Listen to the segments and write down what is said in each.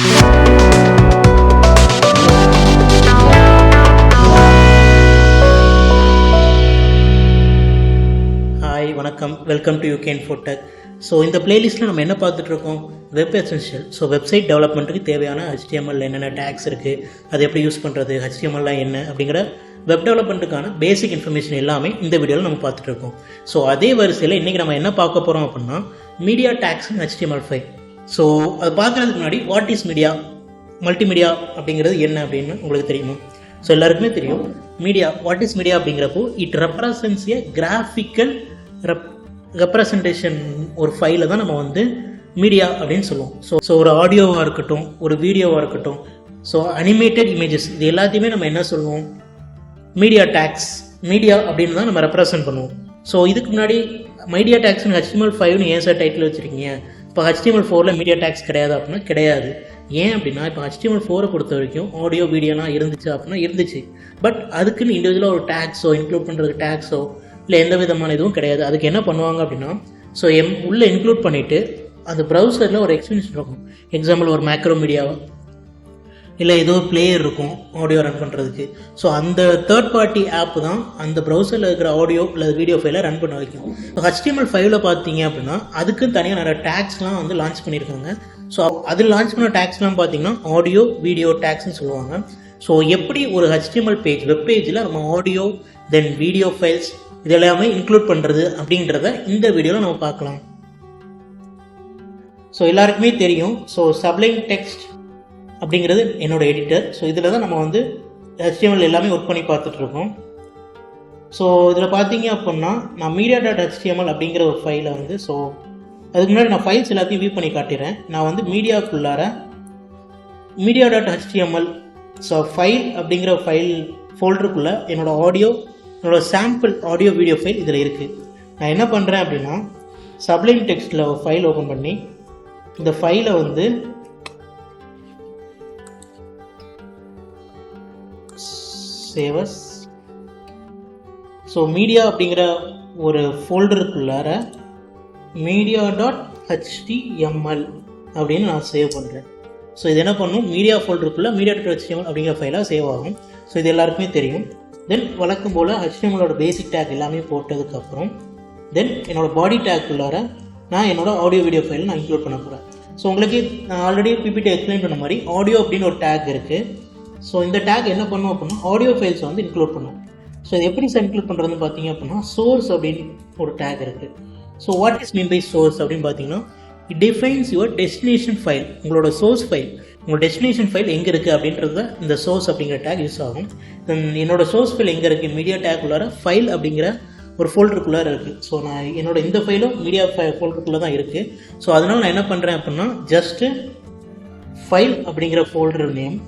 Hi வணக்கம், welcome to UK Infotech. So இந்த பிளேலிஸ்ட்டில் நம்ம என்ன பார்த்துட்டு இருக்கோம்? Web essential. ஸோ வெப்சைட் டெவலப்மெண்ட்டுக்கு தேவையான HTML என்னென்ன டேக்ஸ் இருக்குது, அதை எப்படி யூஸ் பண்ணுறது, HTML என்ன அப்படிங்கிற வெப் டெவலப்மெண்ட்டுக்கான பேசிக் இன்ஃபர்மேஷன் எல்லாமே இந்த வீடியோவில் நம்ம பார்த்துட்டு இருக்கோம். ஸோ அதே வரிசையில் இன்றைக்கி நம்ம என்ன பார்க்க போகிறோம் அப்படின்னா மீடியா டேக்ஸ் இன் HTML5. ஸோ அதை பார்க்குறதுக்கு முன்னாடி வாட் இஸ் மீடியா, மல்டிமீடியா அப்படிங்கிறது என்ன அப்படின்னு உங்களுக்கு தெரியுமா? ஸோ எல்லாருக்குமே தெரியும். மீடியா, வாட் இஸ் மீடியா அப்படிங்கிறப்போ it represents A graphical representation. ஒரு ஃபைலை தான் நம்ம வந்து மீடியா அப்படின்னு சொல்லுவோம். ஸோ ஒரு ஆடியோவாக இருக்கட்டும், ஒரு வீடியோவாக இருக்கட்டும், ஸோ அனிமேட்டட் இமேஜஸ், இது எல்லாத்தையுமே நம்ம என்ன சொல்லுவோம்? மீடியா டேக்ஸ், மீடியா அப்படின்னு தான் நம்ம ரெப்ரசன்ட் பண்ணுவோம். ஸோ இதுக்கு முன்னாடி மீடியா டேக்ஸ்னு HTML5னு ஏன் சார் டைட்டில் வச்சுருக்கீங்க? இப்போ HTML4ல் மீடியா டேக்ஸ் கிடையாது அப்படின்னா கிடையாது. ஏன் அப்படின்னா இப்போ HTML4 பொறுத்த வரைக்கும் ஆடியோ வீடியோலாம் இருந்துச்சு அப்படின்னா இருந்துச்சு. பட் அதுக்குன்னு இண்டிவிஜுவலாக ஒரு டேக்ஸோ இன்க்ளூட் பண்ணுறதுக்கு டேக்ஸோ இல்லை எந்த விதமான இதுவும் கிடையாது. அதுக்கு என்ன பண்ணுவாங்க அப்படின்னா ஸோ உள்ளே இன்க்ளூட் பண்ணிவிட்டு அந்த ப்ரௌசரில் ஒரு எக்ஸ்டென்ஷன் இருக்கும். எக்ஸாம்பிள் ஒரு மேக்ரோ மீடியாவோ இல்லை ஏதோ பிளேயர் இருக்கும் ஆடியோ ரன் பண்ணுறதுக்கு. ஸோ அந்த தேர்ட் பார்ட்டி ஆப் தான் அந்த ப்ரௌசரில் இருக்கிற ஆடியோ இல்லை வீடியோ ஃபைலை ரன் பண்ண வைக்கும். ஸோ HTML5ல் பார்த்தீங்க அப்படின்னா அதுக்கு தனியாக நிறைய டேக்ஸ்லாம் வந்து லான்ச் பண்ணியிருக்காங்க. ஸோ அது லான்ச் பண்ண டேக்ஸ்லாம் பார்த்தீங்கன்னா ஆடியோ வீடியோ டேக்ஸ்ன்னு சொல்லுவாங்க. ஸோ எப்படி ஒரு HTML பேஜ், வெப் பேஜில் நம்ம ஆடியோ தென் வீடியோ ஃபைல்ஸ் இது எல்லாமே இன்க்ளூட் பண்ணுறது அப்படின்றத இந்த வீடியோவில் நம்ம பார்க்கலாம். ஸோ எல்லாருக்குமே தெரியும். ஸோ சப்ளைம் டெக்ஸ்ட் அப்படிங்கிறது என்னோட எடிட்டர். ஸோ இதில் தான் நம்ம வந்து HTML எல்லாமே ஒர்க் பண்ணி பார்த்துட்ருக்கோம். ஸோ இதில் பார்த்தீங்க அப்படின்னா நான் media.html அப்படிங்கிற ஒரு ஃபைலை வந்து, ஸோ அதுக்கு முன்னாடி நான் ஃபைல்ஸ் எல்லாத்தையும் வியூ பண்ணி காட்டிடுறேன். நான் வந்து மீடியாக்குள்ளார media.html ஸோ ஃபைல் அப்படிங்கிற ஃபைல் ஃபோல்டருக்குள்ளே என்னோட சாம்பிள் ஆடியோ வீடியோ ஃபைல் இதில் இருக்குது. நான் என்ன பண்ணுறேன் அப்படின்னா சப்ளைம் டெக்ஸ்ட்டில் ஒரு ஃபைல் ஓப்பன் பண்ணி இந்த ஃபைலை வந்து சேவஸ், ஸோ மீடியா அப்படிங்கிற ஒரு ஃபோல்டருக்குள்ளார media.html அப்படின்னு நான் சேவ் பண்ணுறேன். ஸோ இது என்ன பண்ணும், மீடியா ஃபோல்டருக்குள்ளே media.html அப்படிங்கிற ஃபைலாக சேவ் ஆகும். ஸோ இது எல்லாருக்குமே தெரியும். தென் வழக்கம் போல் HTMLோட பேசிக் டேக் எல்லாமே போட்டதுக்கப்புறம் தென் என்னோடய பாடி டேக்குள்ளார நான் என்னோடய ஆடியோ வீடியோ ஃபைல் நான் இன்க்ளூட் பண்ண போகிறேன். ஸோ உங்களுக்கு நான் ஆல்ரெடி பிபிடி எக்ஸ்பிளைன் பண்ண மாதிரி ஆடியோ அப்படின்னு ஒரு டேக் இருக்குது. ஸோ இந்த டேக் என்ன பண்ணும் அப்படின்னா ஆடியோ ஃபைல்ஸ் வந்து இன்க்ளூட் பண்ணும். ஸோ இது எப்படி சார் இன்க்ளூட் பண்ணுறதுன்னு பார்த்தீங்க அப்படின்னா சோர்ஸ் அப்படின்னு ஒரு டேக் இருக்குது. So what is mean by source அப்படின்னு பார்த்தீங்கன்னா it defines your destination file. உங்களோட சோர்ஸ் ஃபைல், உங்களோட டெஸ்டினேஷன் ஃபைல் எங்கே இருக்குது அப்படின்றது இந்த சோர்ஸ் அப்படிங்கிற டேக் யூஸ் ஆகும். என்னோட சோர்ஸ் ஃபைல் எங்கே இருக்குது, மீடியா டேக் உள்ளார ஃபைல் அப்படிங்கிற ஒரு ஃபோல்டருக்குள்ளார இருக்குது. ஸோ நான் என்னோட இந்த ஃபைலும் மீடியா ஃபோல்டருக்குள்ளே தான் இருக்குது. ஸோ அதனால் நான் என்ன பண்ணுறேன் அப்படின்னா ஜஸ்ட்டு ஃபைல் அப்படிங்கிற ஃபோல்டர் நேம்,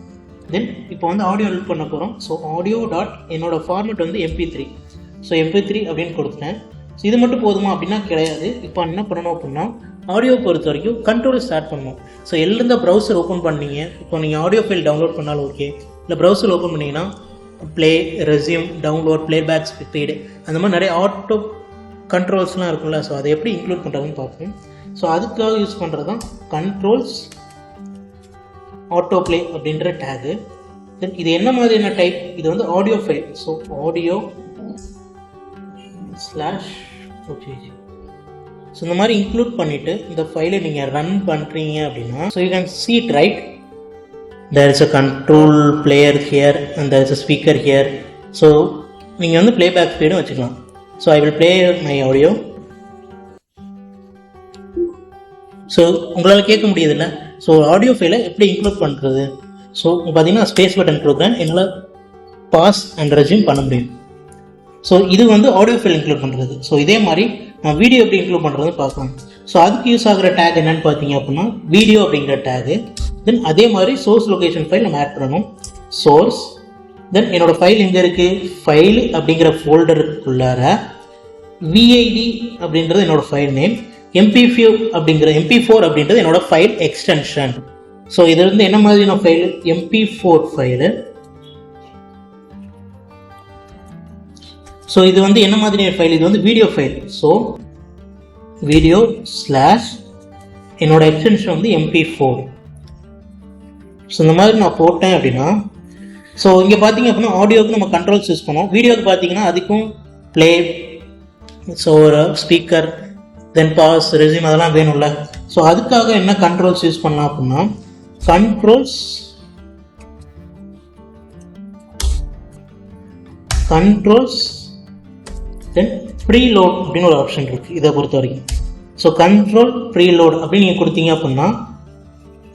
தென் இப்போ வந்து ஆடியோ எடிட் பண்ண போகிறோம். ஸோ ஆடியோ டாட் என்னோட ஃபார்மேட் வந்து MP3. ஸோ MP3 அப்படின்னு கொடுத்துட்டேன். ஸோ இது மட்டும் போதுமா அப்படின்னா கிடையாது. இப்போ என்ன பண்ணணும் அப்படின்னா ஆடியோ பொறுத்த வரைக்கும் கண்ட்ரோல் ஸ்டார்ட் பண்ணணும். ஸோ எந்த ப்ரௌசர் ஓப்பன் பண்ணீங்க, இப்போ நீங்கள் ஆடியோ ஃபைல் டவுன்லோட் பண்ணாலும் ஓகே, இல்லை ப்ரௌசர் ஓப்பன் பண்ணிங்கன்னா play, resume, download, playback speed, அந்த மாதிரி நிறைய ஆட்டோ கண்ட்ரோல்ஸ்லாம் இருக்குல்ல. ஸோ அதை எப்படி இன்க்ளூட் பண்ணுறதுன்னு பார்ப்போம். ஸோ அதுக்காக யூஸ் பண்ணுறது தான் கண்ட்ரோல்ஸ் ஆட்டோ ப்ளே அப்படின்ற டேகு. தென் இது என்ன மாதிரியான டைப், இது வந்து audio file. So audio /OGG. So இந்த மாதிரி இன்க்ளூட் பண்ணிவிட்டு இந்த ஃபைலை நீங்கள் ரன் பண்ணுறீங்க அப்படின்னா so you can see it right. there is a control player here and there is a speaker here. So நீங்கள் வந்து ப்ளேபேக் ஸ்பீடும் வச்சுக்கலாம். So I will play my audio. So உங்களால் கேட்க முடியுதுல்ல. ஸோ ஆடியோ ஃபைலை எப்படி இன்க்ளூட் பண்ணுறது, ஸோ பார்த்தீங்கன்னா space button கொடுக்குறேன், என்னால் பாஸ் அண்ட் ரெஸ்யூம் பண்ண முடியும். ஸோ இது வந்து ஆடியோ ஃபைல் இன்க்ளூட் பண்ணுறது. ஸோ இதே மாதிரி நான் வீடியோ எப்படி இன்க்ளூட் பண்ணுறது பார்க்கலாம். ஸோ அதுக்கு யூஸ் ஆகிற டேக் என்னென்னு பார்த்தீங்க அப்படின்னா வீடியோ அப்படிங்கிற டேகு. தென் அதே மாதிரி சோர்ஸ் லொகேஷன் ஃபைல் நம்ம ஆட் பண்ணணும். சோர்ஸ், தென் என்னோடய ஃபைல் எங்கே இருக்குது, ஃபைல் அப்படிங்கிற ஃபோல்டருக்குள்ளார VID அப்படின்றது என்னோடய ஃபைல் நேம், MP4 அப்படின்றது என்னோடய ஃபைல் எக்ஸ்டென்ஷன். ஸோ இது வந்து என்ன மாதிரியான ஃபைல், MP4 ஃபைலு. ஸோ இது வந்து என்ன மாதிரியான ஃபைல், இது வந்து வீடியோ ஃபைல். ஸோ வீடியோ / என்னோட எக்ஸ்டென்ஷன் வந்து MP4. ஸோ இந்த மாதிரி நான் போட்டேன் அப்படின்னா, ஸோ இங்கே பார்த்தீங்க அப்படின்னா ஆடியோவுக்கு நம்ம கண்ட்ரோல்ஸ் யூஸ் பண்ணுவோம். வீடியோவுக்கு பார்த்தீங்கன்னா அதுக்கும் ப்ளே, ஸோ ஒரு ஸ்பீக்கர், தென் பாஸ், ரெஸ்யூம் அதெல்லாம் வேணும்ல. ஸோ அதுக்காக என்ன கண்ட்ரோல்ஸ் யூஸ் பண்ணலாம் அப்படின்னா, கண்ட்ரோல்ஸ் தென் ப்ரீலோட் அப்படின்னு ஒரு ஆப்ஷன் இருக்குது இதை பொறுத்த வரைக்கும். ஸோ கண்ட்ரோல் ப்ரீலோட் அப்படின்னு நீங்கள் கொடுத்தீங்க அப்படின்னா,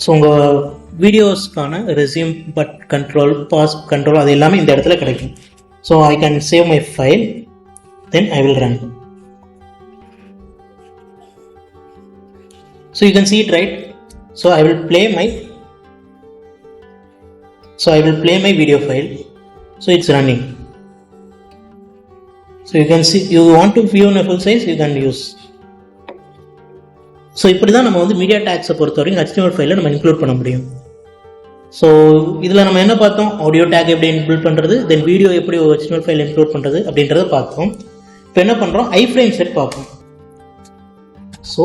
ஸோ உங்கள் வீடியோஸ்க்கான resume but control, pause control அது எல்லாமே இந்த இடத்துல கிடைக்கும். So I can save my file, then I will run. So you can see it, right? So I will play my video file. So it's running. So you can see, you want to view in a full size, you can use. So இப்படி தான் நம்ம வந்து media டேக்ஸை பொறுத்த வரைக்கும் HTML ஃபைலில் நம்ம include பண்ண முடியும். ஸோ இதில் நம்ம என்ன பார்த்தோம், ஆடியோ டேக் எப்படி இன்க்ளூட் பண்ணுறது, தென் வீடியோ எப்படி ஒரு HTML ஃபைல் இன்க்ளூட் பண்ணுறது அப்படின்றத பார்த்தோம். இப்போ என்ன பண்ணுறோம், ஐஃப்ரேம் செட் பார்ப்போம். ஸோ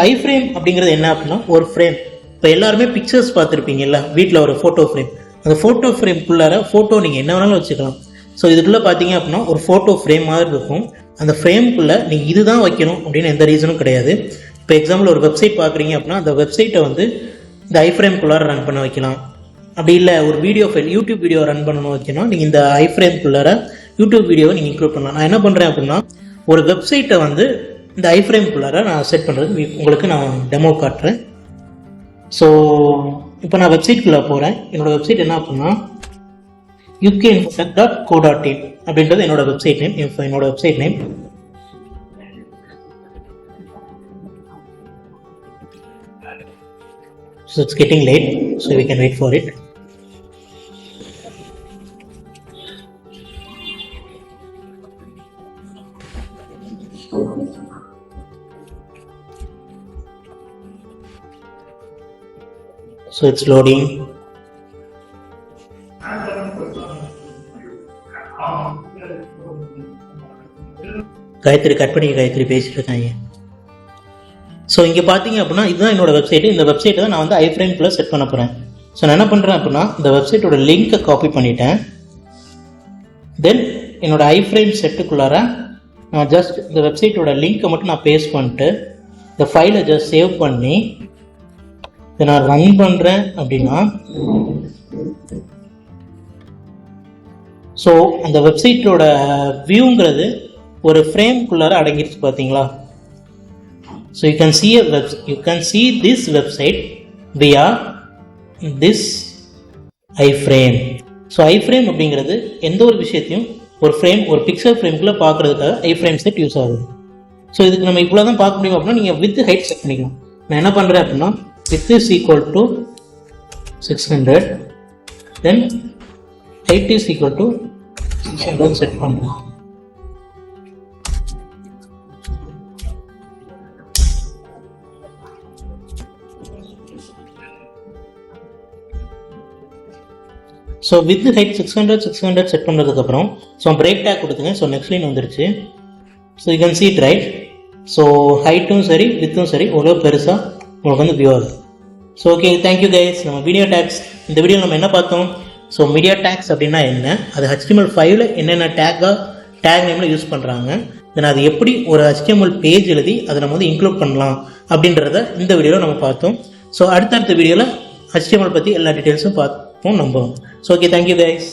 ஐஃப்ரேம் அப்படிங்கிறது என்ன அப்படின்னா, ஒரு ஃப்ரேம். இப்போ எல்லாருமே பிக்சர்ஸ் பார்த்துருப்பீங்கல்ல, வீட்டில் ஒரு ஃபோட்டோ ஃப்ரேம். அந்த ஃபோட்டோ ஃப்ரேம்குள்ளார ஃபோட்டோ நீங்கள் என்ன வேணாலும் வச்சுக்கலாம். ஸோ இதுக்குள்ளே பார்த்தீங்க அப்படின்னா ஒரு ஃபோட்டோ ஃப்ரேம் மாதிரி இருக்கும். அந்த ஃப்ரேம்குள்ளே நீங்கள் இதுதான் வைக்கணும் அப்படின்னு எந்த ரீசனும் கிடையாது. இப்போ எக்ஸாம்பிள் ஒரு வெப்சைட் பார்க்குறீங்க அப்படின்னா, அந்த வெப்சைட்டை வந்து இந்த ஐஃப்ரேம்குள்ளார ரன் பண்ண வைக்கலாம். அப்படி இல்லை ஒரு video file, YouTube video run பண்ணணும் வைக்கணும், நீங்கள் இந்த ஐஃப்ரேம்குள்ளார யூடியூப் வீடியோவை நீங்கள் இன்க்ளூட் பண்ணலாம். நான் என்ன பண்ணுறேன் அப்படின்னா, ஒரு வெப்சைட்டை வந்து இந்த ஐஃப்ரேம்குள்ளார நான் செட் பண்ணுறது உங்களுக்கு நான் டெமோ காட்டுறேன். ஸோ இப்போ நான் வெப்சைட்குள்ளே போகிறேன். என்னோடய வெப்சைட் என்ன அப்படின்னா ukinfotech.co.in அப்படின்றது என்னோட வெப்சைட் நேம். என்னோட website name. So it's getting late, so we can wait for it. So it's loading. Gayathri cut பண்ணி காயத்ரி பேசிட்டு இருக்காங்க. ஸோ இங்கே பார்த்தீங்க அப்படின்னா இதுதான் என்னோட வெப்சைட்டு. இந்த வெப்சைட்டை தான் நான் வந்து ஐஃப்ரேம்குள்ளே செட் பண்ண போகிறேன். ஸோ நான் என்ன பண்ணுறேன் அப்படின்னா, இந்த வெப்சைட்டோட லிங்க்கை காப்பி பண்ணிட்டேன். தென் என்னோட ஐஃப்ரேம் செட்டுக்குள்ளார நான் ஜஸ்ட் இந்த வெப்சைட்டோட லிங்க்கை மட்டும் நான் பேஸ்ட் பண்ணிட்டு இந்த ஃபைலை ஜஸ்ட் சேவ் பண்ணி இதை நான் ரன் பண்ணுறேன் அப்படின்னா, ஸோ அந்த வெப்சைட்டோட வியூங்கிறது ஒரு ஃப்ரேம்குள்ளார அடங்கிடுச்சு பார்த்தீங்களா. So you can see this website via this iframe. So iframe அப்படிங்கிறது எந்த ஒரு விஷயத்தையும் ஒரு ஃப்ரேம், ஒரு பிக்சல் ஃப்ரேம்குள்ளே பார்க்குறதுக்காக ஐஃப்ரேம் செட் யூஸ் ஆகுது. ஸோ இதுக்கு நம்ம இவ்வளோ தான் பார்க்க முடியும் அப்படின்னா நீங்கள் வித் ஹைட் செட் பண்ணிக்கலாம். நான் என்ன பண்ணுறேன் அப்படின்னா, width is equal to 600, then height is equal to 600 set பண்ணுறேன். ஸோ வித் ஹைட் 600 செட் பண்ணுறதுக்கப்புறம் ஸோ பிரேக் டேக் கொடுத்துங்க. ஸோ நெக்ஸ்ட் லைன் வந்துருச்சு. So you can see it, right? So ஹைட்டும் சரி வித்தும் சரி ஓரளவு பெருசாக உங்களுக்கு வந்து வியூ ஆகுது. So okay, thank you guys. நம்ம வீடியோ டேக்ஸ் இந்த வீடியோவில் நம்ம என்ன பார்த்தோம், ஸோ மீடியா டேக்ஸ் அப்படின்னா என்ன, அது HTML5ல் என்னென்ன டேக் நேமில் யூஸ் பண்ணுறாங்க, தென் அது எப்படி ஒரு HTML பேஜ் எழுதி அதை நம்ம வந்து இன்க்ளூட் பண்ணலாம் அப்படின்றத இந்த வீடியோவில் நம்ம பார்த்தோம். ஸோ அடுத்தடுத்த வீடியோவில் HTML பற்றி எல்லா டீட்டெயில்ஸும் பார்ப்போம் நம்புவோம். So okay, thank you guys.